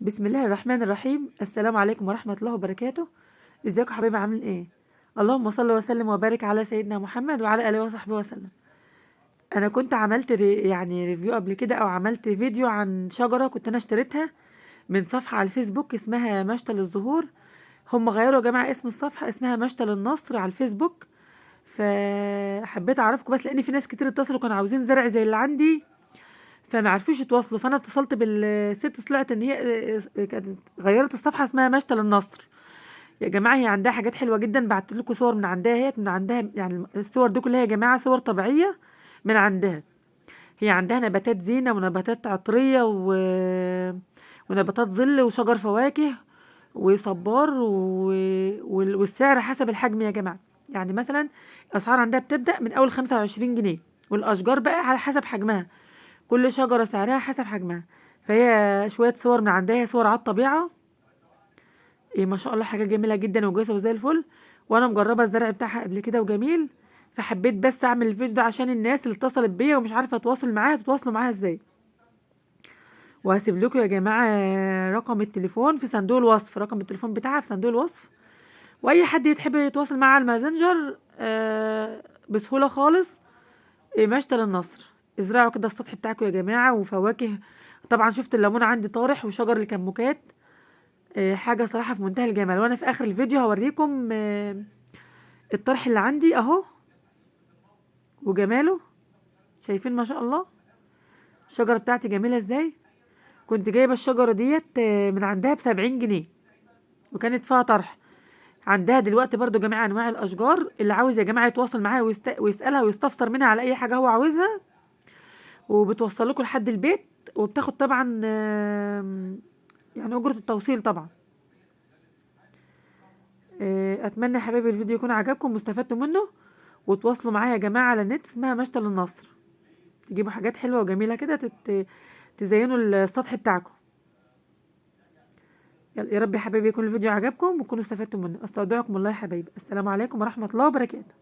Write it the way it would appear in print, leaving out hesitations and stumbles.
بسم الله الرحمن الرحيم. السلام عليكم ورحمة الله وبركاته. ازيكم حبايبي، عاملين ايه؟ اللهم صل وسلم وبارك على سيدنا محمد وعلى اله وصحبه وسلم. انا كنت عملت ريفيو قبل كده، او عملت فيديو عن شجرة كنت انا اشتريتها من صفحة على الفيسبوك اسمها مشتل الزهور. هم غيروا يا جماعة اسم الصفحة، اسمها مشتل النصر على الفيسبوك. فحبيت اعرفكم بس لان في ناس كتير اتصلوا كانوا عاوزين زرع زي اللي عندي، فما عرفوش يتواصلوا. فانا اتصلت بالست، طلعت ان هي كانت غيرت الصفحه اسمها مشتل النصر. يا جماعه هي عندها حاجات حلوه جدا، بعت لكم صور من عندها، هي من عندها يعني الصور دي كلها يا جماعه صور طبيعيه من عندها. هي عندها نباتات زينه ونباتات عطريه ونباتات ظل وشجر فواكه وصبار والسعر حسب الحجم يا جماعه. يعني مثلا الاسعار عندها بتبدا من اول 25 جنيه، والاشجار بقى على حسب حجمها، كل شجرة سعرها حسب حجمها. فهي شوية صور من عندها، صور على الطبيعة. إيه ما شاء الله، حاجة جميلة جدا وجوزة وزي الفل. وانا مجربة الزرع بتاعها قبل كده وجميل. فحبيت بس اعمل الفيديو ده عشان الناس اللي اتصلت بيا ومش عارفة اتواصل معاها تتواصلوا معاها ازاي. وهسيب لكم يا جماعة رقم التليفون في صندوق الوصف، رقم التليفون بتاعها في صندوق الوصف. واي حد يتحب يتواصل معاها على الماسنجر بسهولة خالص. مشتل النصر، ازرعوا كده السطح بتاعكم يا جماعة وفواكه. طبعا شفت الليمون عندي طارح وشجر الكموكات. حاجة صراحة في منتهى الجمال. وانا في اخر الفيديو هوريكم الطرح اللي عندي اهو وجماله. شايفين ما شاء الله الشجرة بتاعتي جميلة ازاي. كنت جايبة الشجرة ديت من عندها ب70 جنيه، وكانت فيها طرح. عندها دلوقتي برضو جميع انواع الاشجار، اللي عاوز يا جماعة يتواصل معاها ويسألها ويستفسر منها على اي حاجة هو عاوزها، وبتوصل لكم لحد البيت. وبتاخد طبعا يعني أجرة التوصيل طبعا. أتمنى يا حبايبي الفيديو يكون عجبكم واستفدتوا منه. وتواصلوا معايا يا جماعة على النت، اسمها مشتل النصر. تجيبوا حاجات حلوة وجميلة كده تزينوا السطح بتاعكم. يلا يا رب يا حبايبي يكون الفيديو عجبكم وتكونوا استفدتوا منه. استودعكم الله يا حبايبي، السلام عليكم ورحمة الله وبركاته.